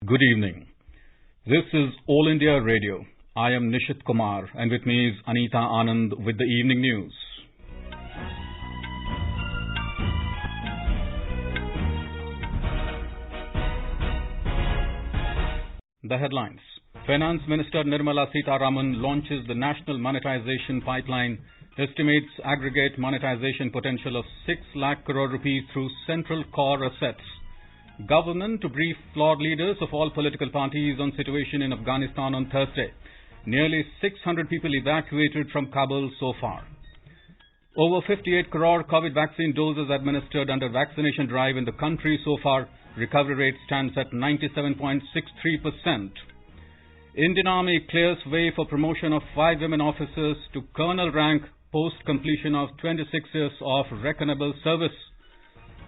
Good evening. This is All India Radio. I am Nishit Kumar and with me is Anita Anand with the evening news. The headlines. Finance Minister Nirmala Sitharaman launches the National Monetization Pipeline, estimates aggregate monetization potential of 6 lakh crore rupees through central core assets. Government to brief floor leaders of all political parties on situation in Afghanistan on Thursday. Nearly 600 people evacuated from Kabul so far. Over 58 crore COVID vaccine doses administered under vaccination drive in the country so far. Recovery rate stands at 97.63%. Indian Army clears way for promotion of 5 women officers to colonel rank post completion of 26 years of reckonable service.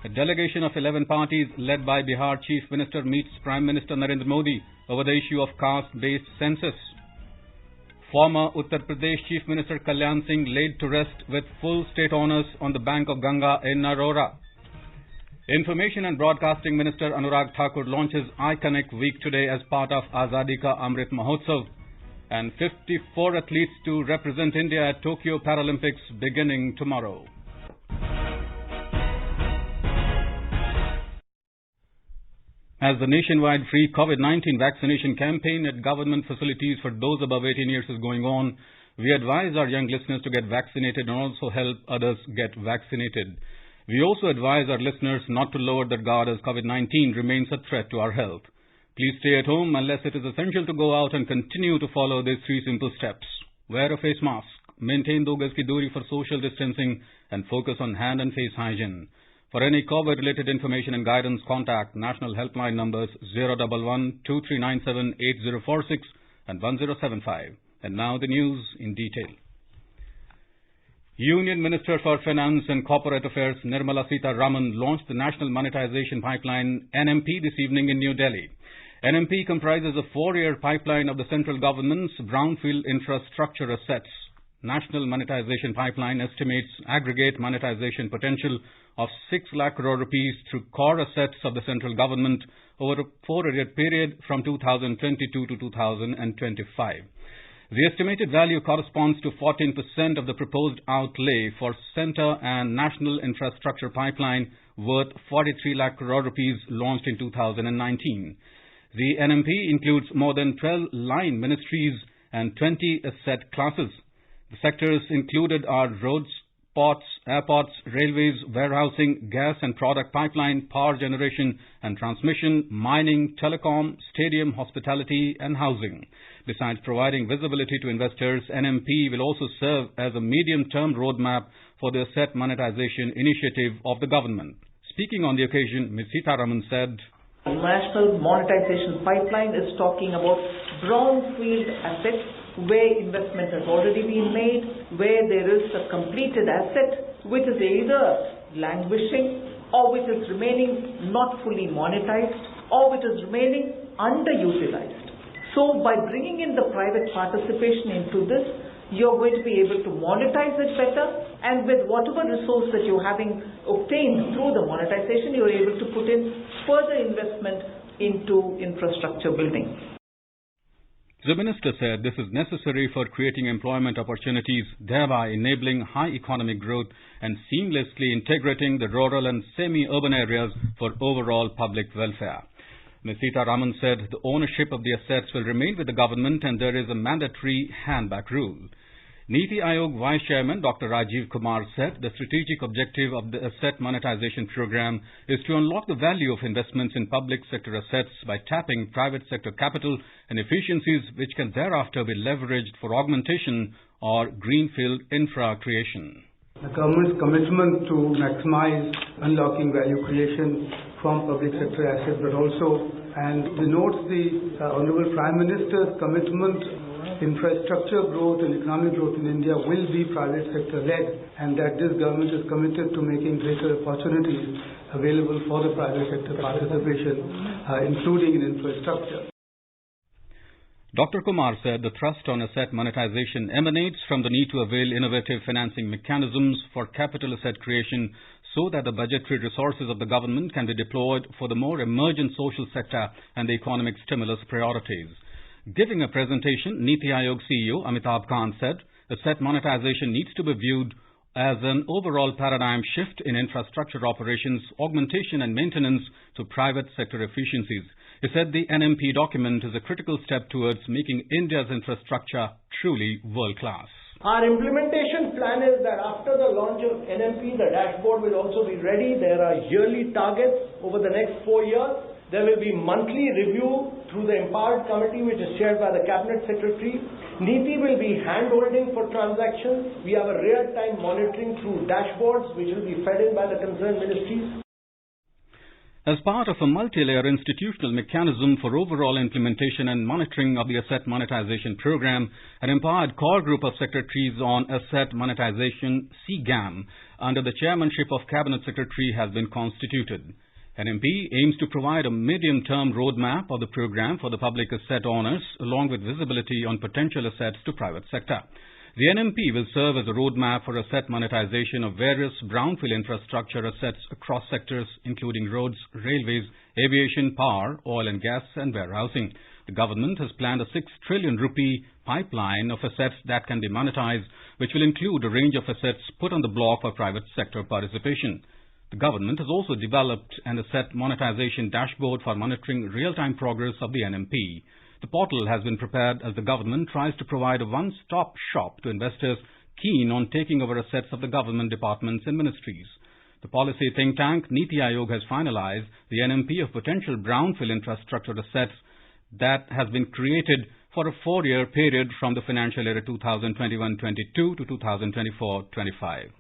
A delegation of 11 parties led by Bihar Chief Minister meets Prime Minister Narendra Modi over the issue of caste-based census. Former Uttar Pradesh Chief Minister Kalyan Singh laid to rest with full state honours on the bank of Ganga in Narora. Information and Broadcasting Minister Anurag Thakur launches iConnect Week today as part of Azadi Ka Amrit Mahotsav. And 54 athletes to represent India at Tokyo Paralympics beginning tomorrow. As the nationwide free COVID-19 vaccination campaign at government facilities for those above 18 years is going on, we advise our young listeners to get vaccinated and also help others get vaccinated. We also advise our listeners not to lower their guard as COVID-19 remains a threat to our health. Please stay at home unless it is essential to go out and continue to follow these 3 simple steps. Wear a face mask, maintain 2 gaz ki duri for social distancing and focus on hand and face hygiene. For any COVID-related information and guidance, contact national helpline numbers 011-2397-8046 and 1075. And now the news in detail. Union Minister for Finance and Corporate Affairs Nirmala Sitharaman launched the National Monetization Pipeline NMP this evening in New Delhi. NMP comprises a 4-year pipeline of the central government's brownfield infrastructure assets. National Monetization Pipeline estimates aggregate monetization potential of 6 lakh crore rupees through core assets of the central government over a 4-year period from 2022 to 2025. The estimated value corresponds to 14% of the proposed outlay for Centre and National Infrastructure Pipeline worth 43 lakh crore rupees launched in 2019. The NMP includes more than 12 line ministries and 20 asset classes. The sectors included are roads, ports, airports, railways, warehousing, gas and product pipeline, power generation and transmission, mining, telecom, stadium, hospitality and housing. Besides providing visibility to investors, NMP will also serve as a medium-term roadmap for the asset monetization initiative of the government. Speaking on the occasion, Ms. Sitharaman said, The National Monetization Pipeline is talking about brownfield assets where investment has already been made, where there is a completed asset which is either languishing or which is remaining not fully monetized or which is remaining underutilized. So by bringing in the private participation into this, you're going to be able to monetize it better, and with whatever resource that you're having obtained through the monetization, you're able to put in further investment into infrastructure building. The minister said this is necessary for creating employment opportunities, thereby enabling high economic growth and seamlessly integrating the rural and semi-urban areas for overall public welfare. Ms. Sitharaman said the ownership of the assets will remain with the government and there is a mandatory handback rule. Niti Aayog Vice Chairman Dr. Rajiv Kumar said the strategic objective of the asset monetization program is to unlock the value of investments in public sector assets by tapping private sector capital and efficiencies which can thereafter be leveraged for augmentation or greenfield infra creation. The government's commitment to maximize unlocking value creation from public sector assets, but also, and denotes the Honorable Prime Minister's commitment, infrastructure growth and economic growth in India will be private sector led, and that this government is committed to making greater opportunities available for the private sector participation, including in infrastructure. Dr. Kumar said the thrust on asset monetization emanates from the need to avail innovative financing mechanisms for capital asset creation so that the budgetary resources of the government can be deployed for the more emergent social sector and the economic stimulus priorities. Giving a presentation, Niti Aayog CEO Amitabh Kant said, asset monetization needs to be viewed as an overall paradigm shift in infrastructure operations, augmentation and maintenance to private sector efficiencies. He said the NMP document is a critical step towards making India's infrastructure truly world-class. Our implementation plan is that after the launch of NMP, the dashboard will also be ready. There are yearly targets over the next 4 years. There will be monthly review through the Empowered Committee, which is chaired by the Cabinet Secretary. NITI will be hand-holding for transactions. We have a real-time monitoring through dashboards, which will be fed in by the concerned ministries. As part of a multi-layer institutional mechanism for overall implementation and monitoring of the asset monetization program, an empowered core group of secretaries on asset monetization, CGAM, under the chairmanship of Cabinet Secretary has been constituted. NMP aims to provide a medium-term roadmap of the program for the public asset owners, along with visibility on potential assets to private sector. The NMP will serve as a roadmap for asset monetization of various brownfield infrastructure assets across sectors, including roads, railways, aviation, power, oil and gas, and warehousing. The government has planned a 6 trillion rupee pipeline of assets that can be monetized, which will include a range of assets put on the block for private sector participation. The government has also developed an asset monetization dashboard for monitoring real-time progress of the NMP. The portal has been prepared as the government tries to provide a one-stop shop to investors keen on taking over assets of the government departments and ministries. The policy think tank Niti Aayog has finalized the NMP of potential brownfield infrastructure assets that has been created for a 4-year period from the financial year 2021-22 to 2024-25.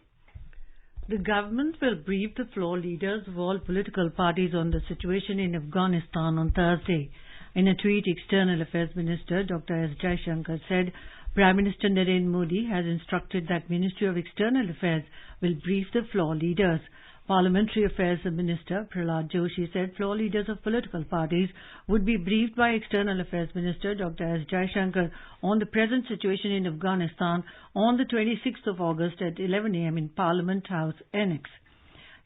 The government will brief the floor leaders of all political parties on the situation in Afghanistan on Thursday. In a tweet, External Affairs Minister Dr. S. Jaishankar said Prime Minister Narendra Modi has instructed that Ministry of External Affairs will brief the floor leaders. Parliamentary Affairs Minister Prahlad Joshi said floor leaders of political parties would be briefed by External Affairs Minister Dr. S. Jaishankar on the present situation in Afghanistan on the 26th of August at 11 a.m. in Parliament House Annex.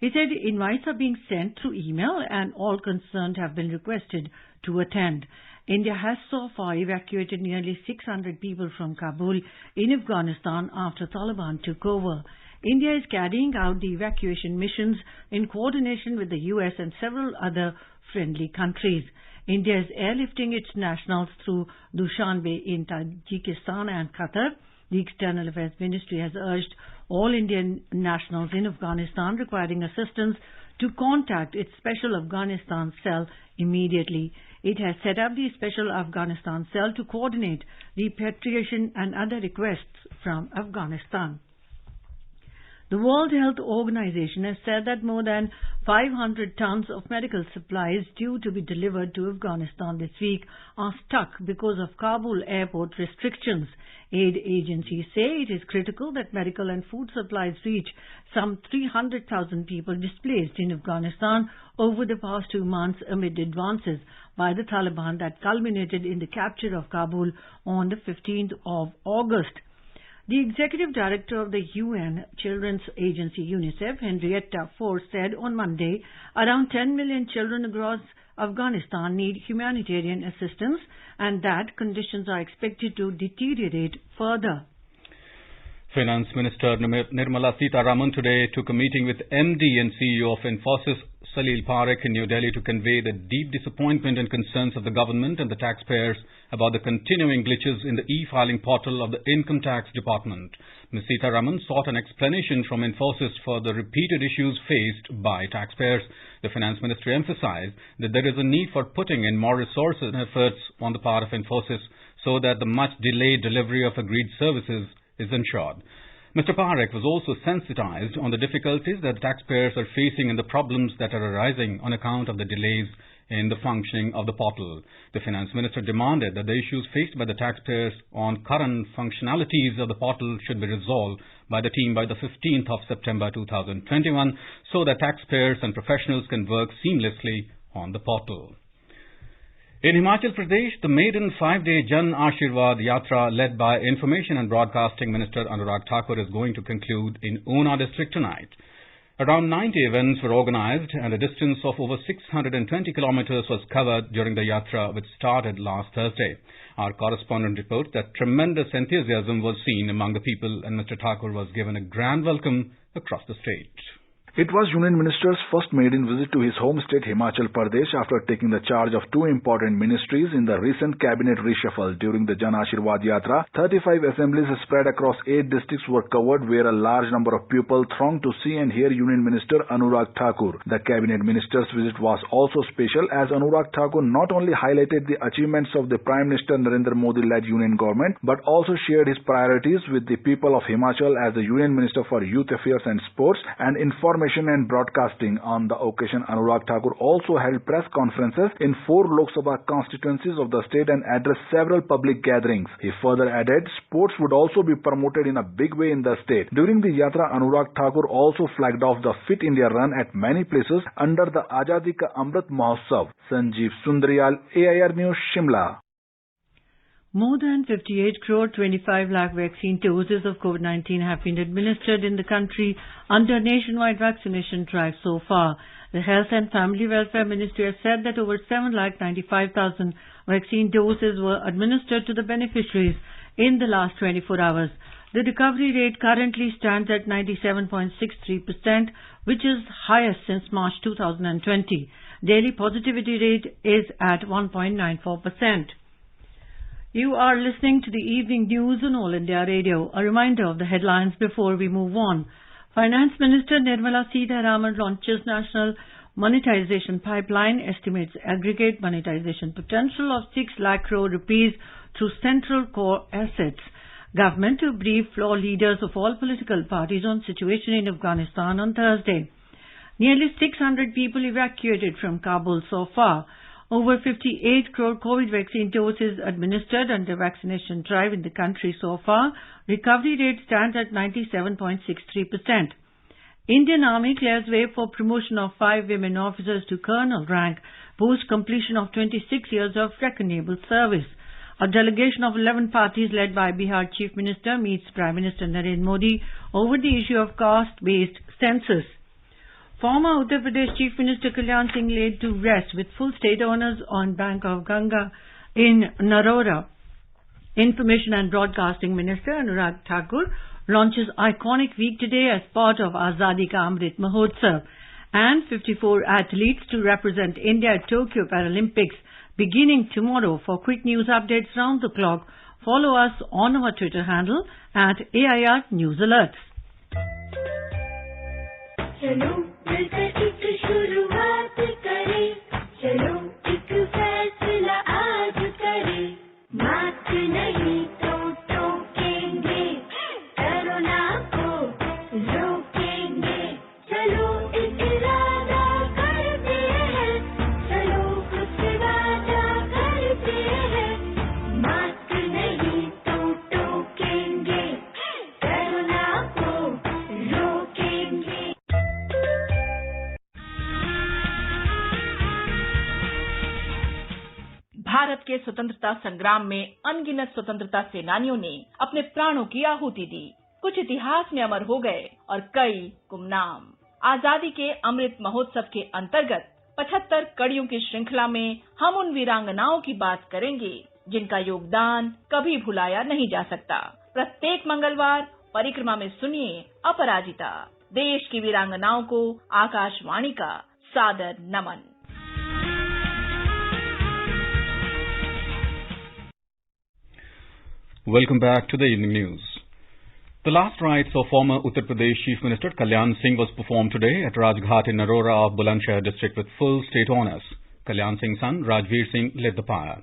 He said invites are being sent through email and all concerned have been requested to attend. India has so far evacuated nearly 600 people from Kabul in Afghanistan after Taliban took over. India is carrying out the evacuation missions in coordination with the US and several other friendly countries. India is airlifting its nationals through Dushanbe in Tajikistan and Qatar. The External Affairs Ministry has urged all Indian nationals in Afghanistan requiring assistance to contact its Special Afghanistan Cell immediately. It has set up the Special Afghanistan Cell to coordinate repatriation and other requests from Afghanistan. The World Health Organization has said that more than 500 tons of medical supplies due to be delivered to Afghanistan this week are stuck because of Kabul airport restrictions. Aid agencies say it is critical that medical and food supplies reach some 300,000 people displaced in Afghanistan over the past 2 months amid advances by the Taliban that culminated in the capture of Kabul on the 15th of August. The Executive Director of the UN Children's Agency UNICEF, Henrietta Fore, said on Monday around 10 million children across Afghanistan need humanitarian assistance and that conditions are expected to deteriorate further. Finance Minister Nirmala Sitharaman today took a meeting with MD and CEO of Infosys, Salil Parekh, in New Delhi to convey the deep disappointment and concerns of the government and the taxpayers about the continuing glitches in the e-filing portal of the Income Tax Department. Ms. Sitharaman sought an explanation from Infosys for the repeated issues faced by taxpayers. The Finance Ministry emphasized that there is a need for putting in more resources and efforts on the part of Infosys so that the much delayed delivery of agreed services is ensured. Mr. Parekh was also sensitized on the difficulties that the taxpayers are facing and the problems that are arising on account of the delays in the functioning of the portal. The Finance Minister demanded that the issues faced by the taxpayers on current functionalities of the portal should be resolved by the team by the 15th of September 2021 so that taxpayers and professionals can work seamlessly on the portal. In Himachal Pradesh, the maiden 5-day Jan Ashirwad Yatra led by Information and Broadcasting Minister Anurag Thakur is going to conclude in Una district tonight. Around 90 events were organized and a distance of over 620 kilometers was covered during the Yatra, which started last Thursday. Our correspondent reports that tremendous enthusiasm was seen among the people and Mr. Thakur was given a grand welcome across the state. It was Union Minister's first maiden visit to his home state Himachal Pradesh after taking the charge of two important ministries in the recent cabinet reshuffle. During the Jan Ashirwad Yatra, 35 assemblies spread across 8 districts were covered where a large number of people thronged to see and hear Union Minister Anurag Thakur. The cabinet minister's visit was also special as Anurag Thakur not only highlighted the achievements of the Prime Minister Narendra Modi-led Union government but also shared his priorities with the people of Himachal as the Union Minister for Youth Affairs and Sports and Information and Broadcasting. On the occasion, Anurag Thakur also held press conferences in 4 Lok Sabha constituencies of the state and addressed several public gatherings. He further added, sports would also be promoted in a big way in the state. During the Yatra, Anurag Thakur also flagged off the Fit India run at many places under the Azadi Ka Amrit Mahotsav. Sanjeev Sundaryal, AIR News, Shimla. More than 58 crore 25 lakh vaccine doses of COVID-19 have been administered in the country under nationwide vaccination drive so far. The Health and Family Welfare Ministry has said that over 7,95,000 vaccine doses were administered to the beneficiaries in the last 24 hours. The recovery rate currently stands at 97.63%, which is highest since March 2020. Daily positivity rate is at 1.94%. You are listening to the evening news on All India Radio. A reminder of the headlines before we move on. Finance Minister Nirmala Sitharaman launches National Monetization Pipeline, estimates aggregate monetization potential of 6 lakh crore rupees through central core assets. Government to brief floor leaders of all political parties on situation in Afghanistan on Thursday. Nearly 600 people evacuated from Kabul so far. Over 58 crore COVID vaccine doses administered under vaccination drive in the country so far. Recovery rate stands at 97.63%. Indian Army clears way for promotion of 5 women officers to colonel rank post completion of 26 years of reckonable service. A delegation of 11 parties led by Bihar Chief Minister meets Prime Minister Narendra Modi over the issue of caste-based census. Former Uttar Pradesh Chief Minister Kalyan Singh laid to rest with full state honours on bank of Ganga in Narora. Information and Broadcasting Minister Anurag Thakur launches iconic week today as part of Azadi Ka Amrit Mahotsav, and 54 athletes to represent India at Tokyo Paralympics beginning tomorrow. For quick news updates round the clock, follow us on our Twitter handle at AIR News Alerts. चलो मिलकर एक शुरुआत करें, चलो एक फैसला आज करें, मास्क नहीं तो टोकेंगे, कोरोना को रोकेंगे, चलो एक इरादा करते हैं, चलो कुछ वादा करते हैं, मास्क नहीं तो टोकेंगे, कोरोना को रोकेंगे। भारत के स्वतंत्रता संग्राम में अनगिनत स्वतंत्रता सेनानियों ने अपने प्राणों की आहुति दी। कुछ इतिहास में अमर हो गए और कई गुमनाम। आजादी के अमृत महोत्सव के अंतर्गत 75 कड़ियों की श्रृंखला में हम उन वीरांगनाओं की बात करेंगे जिनका योगदान कभी भुलाया नहीं जा सकता। प्रत्येक मंगलवार परिक्रमा में सुनिए अपराजिता, देश की वीरांगनाओं को आकाशवाणी का सादर नमन। Welcome back to the evening news. The last rites of former Uttar Pradesh Chief Minister Kalyan Singh was performed today at Rajghat in Narora of Bulandshahr district with full state honours. Kalyan Singh's son Rajveer Singh led the pyre.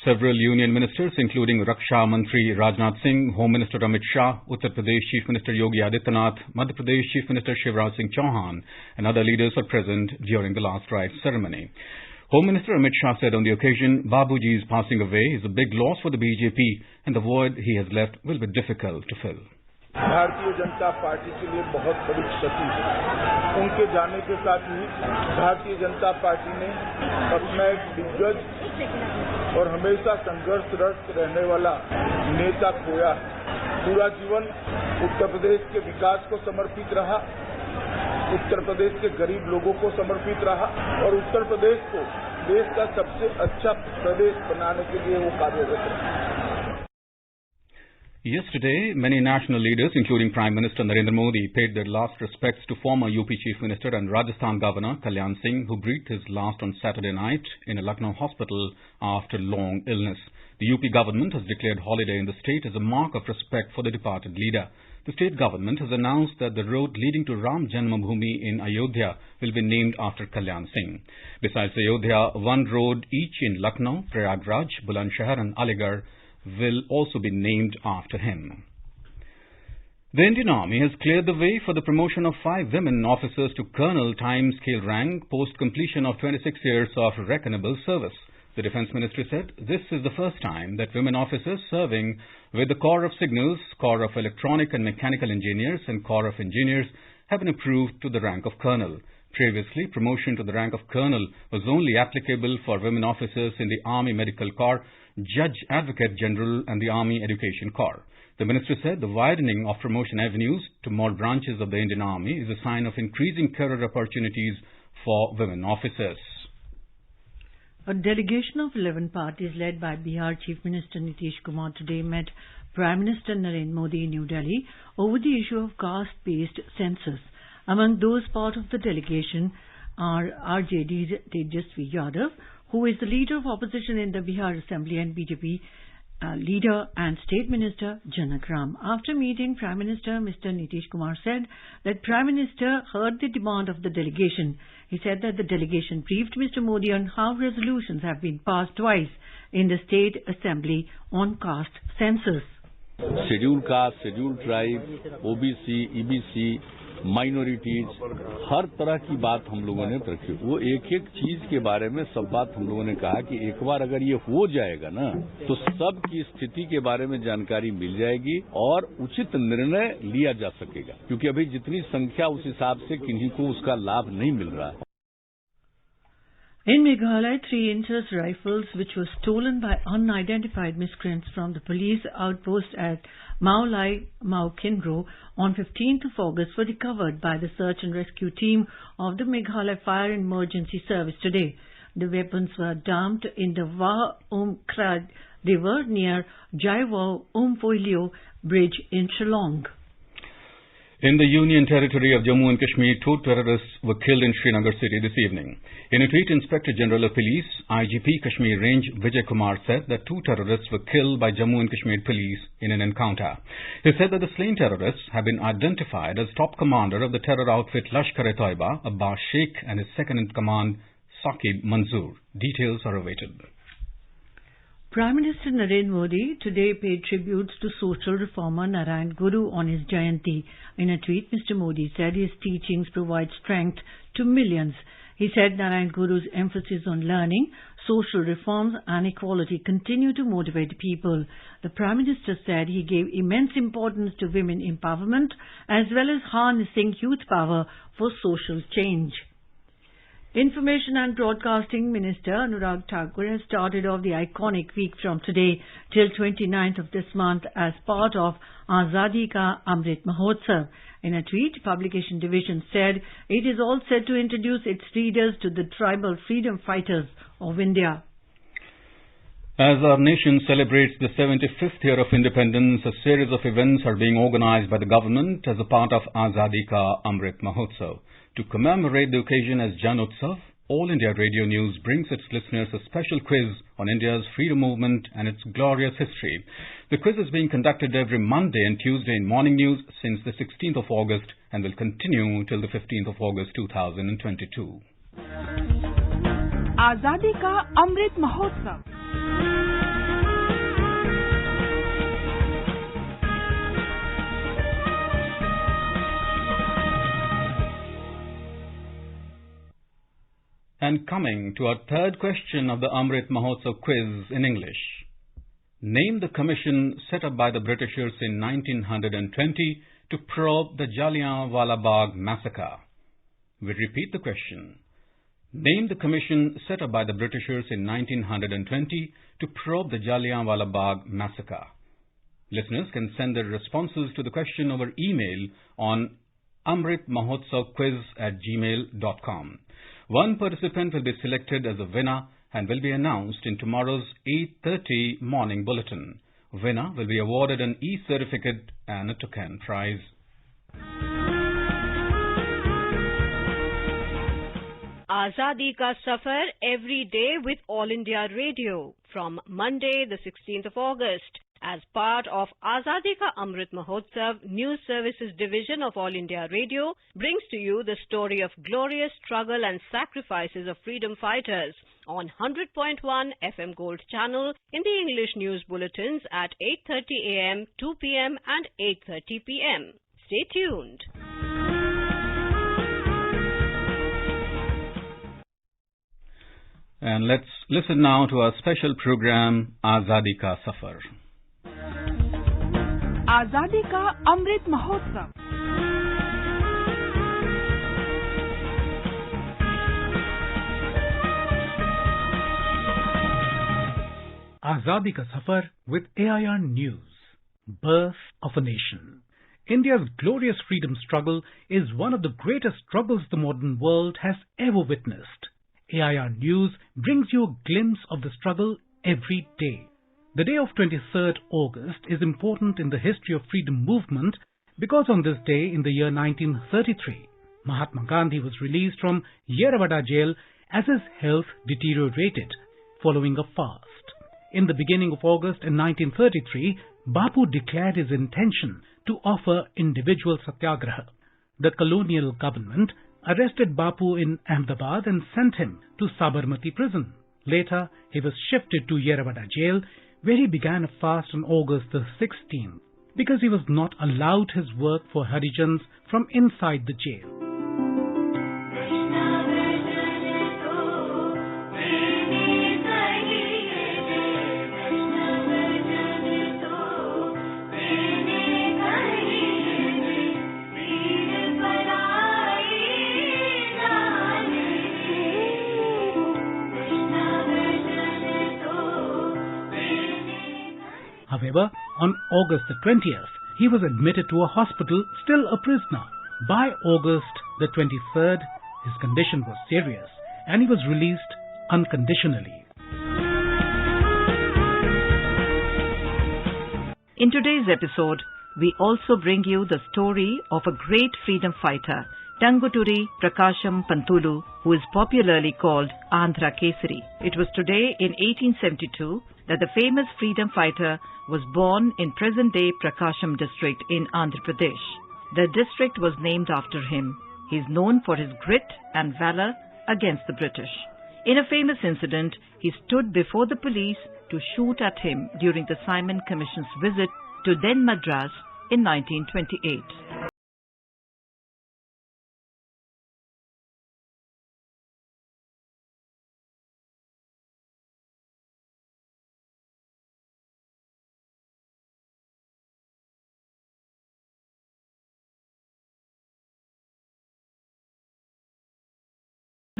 Several union ministers including Raksha Mantri Rajnath Singh, Home Minister Amit Shah, Uttar Pradesh Chief Minister Yogi Adityanath, Madhya Pradesh Chief Minister Shivraj Singh Chauhan and other leaders were present during the last rites ceremony. Home Minister Amit Shah said on the occasion, Babuji's passing away is a big loss for the BJP and the void he has left will be difficult to fill. Bharatiya Janata party के लिए बहुत बड़ी क्षति है। उनके जाने के साथ ही भारतीय जनता पार्टी ने अपना एक दिग्गज और हमेशा संघर्षरत रहने वाला नेता खोया। पूरा जीवन उत्तर प्रदेश के विकास को समर्पित रहा। उत्तर प्रदेश के गरीब लोगों को समर्पित रहा और उत्तर प्रदेश को देश का सबसे अच्छा प्रदेश बनाने के लिए वो कार्यरत रहा. Yesterday, many national leaders, including Prime Minister Narendra Modi, paid their last respects to former UP Chief Minister and Rajasthan Governor Kalyan Singh, who breathed his last on Saturday night in a Lucknow hospital after long illness. The UP government has declared holiday in the state as a mark of respect for the departed leader. The state government has announced that the road leading to Ram Janmabhoomi in Ayodhya will be named after Kalyan Singh. Besides Ayodhya, one road each in Lucknow, Prayagraj, Bulandshahr and Aligarh will also be named after him. The Indian Army has cleared the way for the promotion of 5 women officers to colonel time scale rank post completion of 26 years of reckonable service. The Defence Ministry said this is the first time that women officers serving with the Corps of Signals, Corps of Electronic and Mechanical Engineers and Corps of Engineers have been approved to the rank of colonel. Previously, promotion to the rank of colonel was only applicable for women officers in the Army Medical Corps, Judge Advocate General and the Army Education Corps. The minister said the widening of promotion avenues to more branches of the Indian Army is a sign of increasing career opportunities for women officers. A delegation of 11 parties led by Bihar Chief Minister Nitish Kumar today met Prime Minister Narendra Modi in New Delhi over the issue of caste-based census. Among those part of the delegation are RJD's Tejasvi Yadav, who is the leader of opposition in the Bihar Assembly, and BJP leader and State Minister Janak Ram. After meeting Prime Minister, Mr. Nitish Kumar said that Prime Minister heard the demand of the delegation. He said that the delegation briefed Mr. Modi on how resolutions have been passed twice in the State Assembly on caste census. Schedule caste, schedule tribe, OBC, EBC, minorities, हर तरह की बात हम लोगों ने रखी. वो एक एक चीज के बारे में सब बात हम लोगों ने कहा कि एक बार अगर ये हो जाएगा ना तो सब की स्थिति के बारे में जानकारी मिल जाएगी और उचित निर्णय लिया जा सकेगा, क्योंकि अभी जितनी संख्या उस हिसाब से किन्हीं को उसका लाभ नहीं मिल रहा है. In Meghalaya, 3 Inch's rifles which were stolen by unidentified miscreants from the police outpost at Mao Lai Mao Kinro on 15th of August were recovered by the search and rescue team of the Meghalaya Fire and Emergency Service today. The weapons were dumped in the Wa Krad River near Jaiwa Folio Bridge in Shillong. In the Union Territory of Jammu and Kashmir, 2 terrorists were killed in Srinagar city this evening. In a tweet, Inspector General of Police, IGP Kashmir Range Vijay Kumar said that 2 terrorists were killed by Jammu and Kashmir police in an encounter. He said that the slain terrorists have been identified as top commander of the terror outfit Lashkar-e-Toiba, Abbas Sheikh, and his second-in-command, Saqib Manzoor. Details are awaited. Prime Minister Narendra Modi today paid tributes to social reformer Narayan Guru on his Jayanti. In a tweet, Mr. Modi said his teachings provide strength to millions. He said Narayan Guru's emphasis on learning, social reforms and equality continue to motivate people. The Prime Minister said he gave immense importance to women empowerment as well as harnessing youth power for social change. Information and Broadcasting Minister Anurag Thakur has started off the iconic week from today till 29th of this month as part of Azadi Ka Amrit Mahotsav. In a tweet, Publication Division said it is all set to introduce its readers to the tribal freedom fighters of India. As our nation celebrates the 75th year of independence, a series of events are being organized by the government as a part of Azadi Ka Amrit Mahotsav. To commemorate the occasion as Jan Utsav, All India Radio News brings its listeners a special quiz on India's freedom movement and its glorious history. The quiz is being conducted every Monday and Tuesday in Morning News since the 16th of August and will continue till the 15th of August 2022. Azadi Ka Amrit Mahotsav. And coming to our third question of the Amrit Mahotsav quiz in English. Name the commission set up by the Britishers in 1920 to probe the Jallianwala Bagh massacre. We repeat the question. Name the commission set up by the Britishers in 1920 to probe the Jallianwala Bagh massacre. Listeners can send their responses to the question over email on amritmahotsav@gmail.com. One participant will be selected as a winner and will be announced in tomorrow's 8:30 morning bulletin. Winner will be awarded an e-certificate and a token prize. Azadi Ka Safar every day with All India Radio from Monday the 16th of August. As part of Azadi Ka Amrit Mahotsav, News Services Division of All India Radio brings to you the story of glorious struggle and sacrifices of freedom fighters on 100.1 FM Gold channel in the English news bulletins at 8:30 a.m., 2 p.m. and 8:30 p.m. Stay tuned. And let's listen now to our special program, Azadi Ka Safar. आजादी का Amrit Mahotsav. Azadi Ka Safar with AIR News. Birth of a Nation. India's glorious freedom struggle is one of the greatest struggles the modern world has ever witnessed. AIR News brings you a glimpse of the struggle every day. The day of 23rd August is important in the history of freedom movement because on this day in the year 1933, Mahatma Gandhi was released from Yerwada jail as his health deteriorated following a fast. In the beginning of August in 1933, Bapu declared his intention to offer individual satyagraha. The colonial government arrested Bapu in Ahmedabad and sent him to Sabarmati prison. Later, he was shifted to Yerwada jail, where he began a fast on August the 16th, because he was not allowed his work for Harijans from inside the jail. However, on August the 20th, he was admitted to a hospital, still a prisoner. By August the 23rd, his condition was serious and he was released unconditionally. In today's episode, we also bring you the story of a great freedom fighter, Tanguturi Prakasham Pantulu, who is popularly called Andhra Kesari. It was today in 1872 that the famous freedom fighter was born in present-day Prakasham district in Andhra Pradesh. The district was named after him. He is known for his grit and valor against the British. In a famous incident, he stood before the police to shoot at him during the Simon Commission's visit to then Madras in 1928.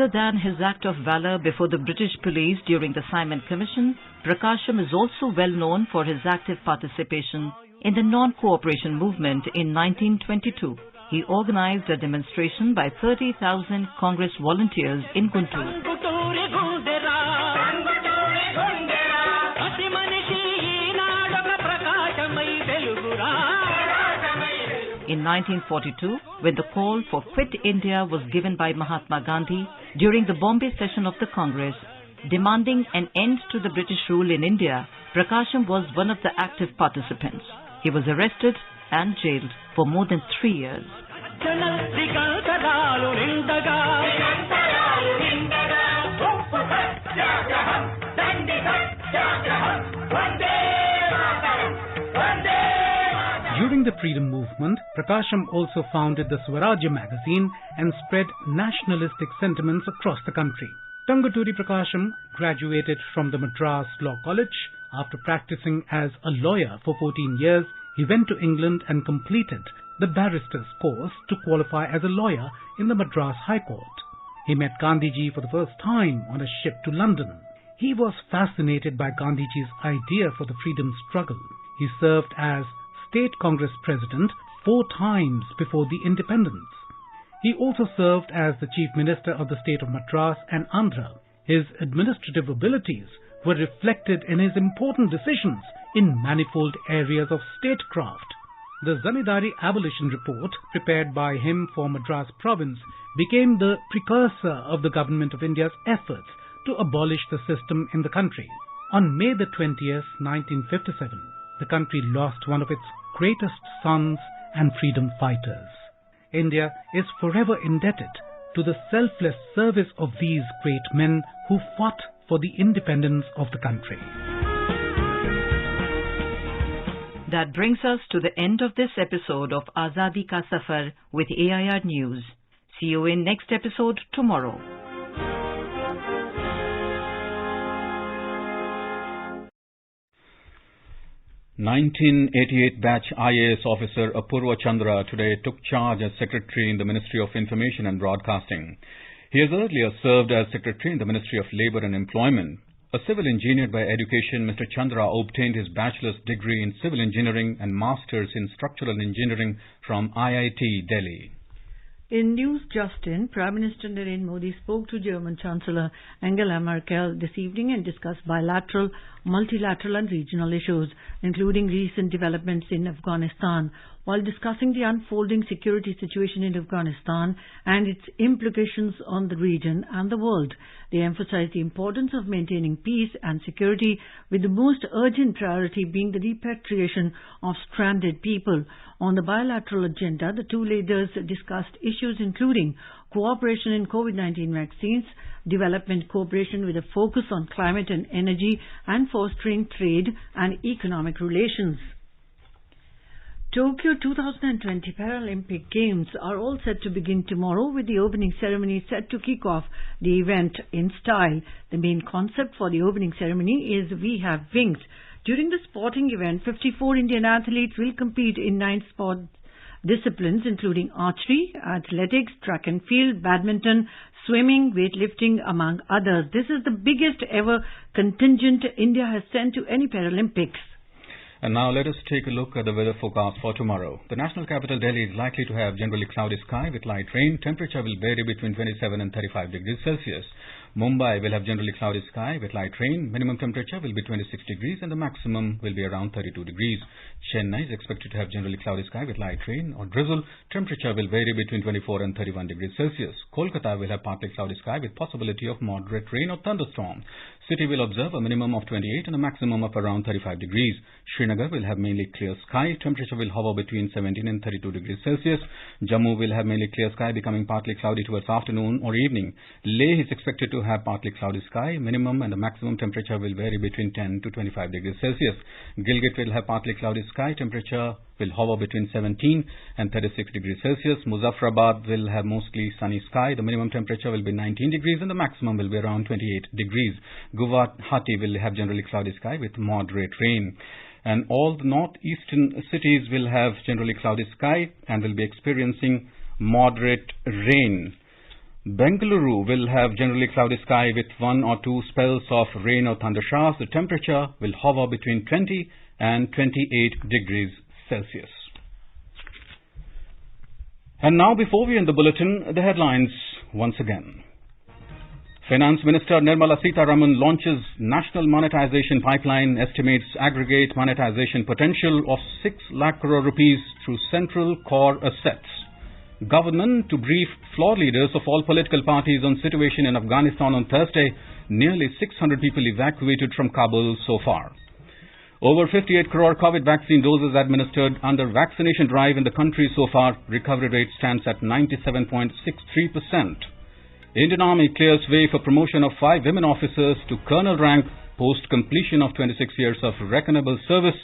Other than his act of valor before the British police during the Simon Commission, Prakasham is also well known for his active participation in the non-cooperation movement in 1922. He organized a demonstration by 30,000 Congress volunteers in Guntur. In 1942, when the call for Quit India was given by Mahatma Gandhi during the Bombay session of the Congress, demanding an end to the British rule in India, Prakasham was one of the active participants. He was arrested and jailed for more than 3 years. During the freedom movement, Prakasham also founded the Swarajya magazine and spread nationalistic sentiments across the country. Tanguturi Prakasham graduated from the Madras Law College. After practicing as a lawyer for 14 years, he went to England and completed the barrister's course to qualify as a lawyer in the Madras High Court. He met Gandhiji for the first time on a ship to London. He was fascinated by Gandhiji's idea for the freedom struggle. He served as State Congress President 4 times before the independence. He also served as the Chief Minister of the state of Madras and Andhra. His administrative abilities were reflected in his important decisions in manifold areas of statecraft. The Zamindari Abolition Report, prepared by him for Madras province, became the precursor of the Government of India's efforts to abolish the system in the country. On May the 20th, 1957, the country lost one of its greatest sons and freedom fighters. India is forever indebted to the selfless service of these great men who fought for the independence of the country. That brings us to the end of this episode of Azadi Ka Safar with AIR News. See you in next episode tomorrow. (1988) batch IAS officer Apurva Chandra today took charge as Secretary in the Ministry of Information and Broadcasting. He has earlier served as Secretary in the Ministry of Labour and Employment. A civil engineer by education, Mr. Chandra obtained his bachelor's degree in civil engineering and master's in structural engineering from IIT Delhi. In news just in, Prime Minister Narendra Modi spoke to German Chancellor Angela Merkel this evening and discussed bilateral, multilateral and regional issues, including recent developments in Afghanistan. While discussing the unfolding security situation in Afghanistan and its implications on the region and the world, they emphasized the importance of maintaining peace and security, with the most urgent priority being the repatriation of stranded people. On the bilateral agenda, the two leaders discussed issues including cooperation in COVID-19 vaccines, development cooperation with a focus on climate and energy, and fostering trade and economic relations. Tokyo 2020 Paralympic Games are all set to begin tomorrow, with the opening ceremony set to kick off the event in style. The main concept for the opening ceremony is "We Have Wings." During the sporting event, 54 Indian athletes will compete in 9 sport disciplines including archery, athletics, track and field, badminton, swimming, weightlifting, among others. This is the biggest ever contingent India has sent to any Paralympics. And now let us take a look at the weather forecast for tomorrow. The national capital Delhi is likely to have generally cloudy sky with light rain. Temperature will vary between 27 and 35 degrees Celsius. Mumbai will have generally cloudy sky with light rain. Minimum temperature will be 26 degrees and the maximum will be around 32 degrees. Chennai is expected to have generally cloudy sky with light rain or drizzle. Temperature will vary between 24 and 31 degrees Celsius. Kolkata will have partly cloudy sky with possibility of moderate rain or thunderstorm. City will observe a minimum of 28 and a maximum of around 35 degrees. Srinagar will have mainly clear sky. Temperature will hover between 17 and 32 degrees Celsius. Jammu will have mainly clear sky, becoming partly cloudy towards afternoon or evening. Leh is expected to have partly cloudy sky. Minimum and the maximum temperature will vary between 10 to 25 degrees Celsius. Gilgit will have partly cloudy sky. Temperature will hover between 17 and 36 degrees Celsius. Muzaffarabad will have mostly sunny sky. The minimum temperature will be 19 degrees and the maximum will be around 28 degrees. Guwahati will have generally cloudy sky with moderate rain. And all the northeastern cities will have generally cloudy sky and will be experiencing moderate rain. Bengaluru will have generally cloudy sky with 1 or 2 spells of rain or thunder showers. The temperature will hover between 20 and 28 degrees Celsius. And now, before we end the bulletin, the headlines once again. Finance Minister Nirmala Sitharaman launches National Monetization Pipeline, estimates aggregate monetization potential of 6 lakh crore rupees through central core assets. Government to brief floor leaders of all political parties on situation in Afghanistan on Thursday. Nearly 600 people evacuated from Kabul so far. Over 58 crore COVID vaccine doses administered under vaccination drive in the country so far. Recovery rate stands at 97.63%. Indian Army clears way for promotion of 5 women officers to colonel rank post completion of 26 years of reckonable service.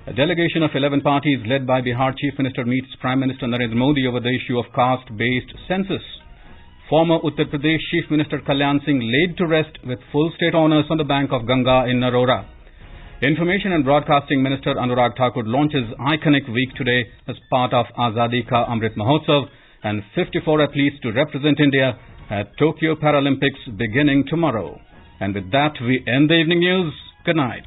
A delegation of 11 parties led by Bihar Chief Minister meets Prime Minister Narendra Modi over the issue of caste-based census. Former Uttar Pradesh Chief Minister Kalyan Singh laid to rest with full state honours on the bank of Ganga in Narora. Information and Broadcasting Minister Anurag Thakur launches Iconic Week today as part of Azadi Ka Amrit Mahotsav, and 54 athletes to represent India at Tokyo Paralympics beginning tomorrow. And with that, we end the evening news. Good night.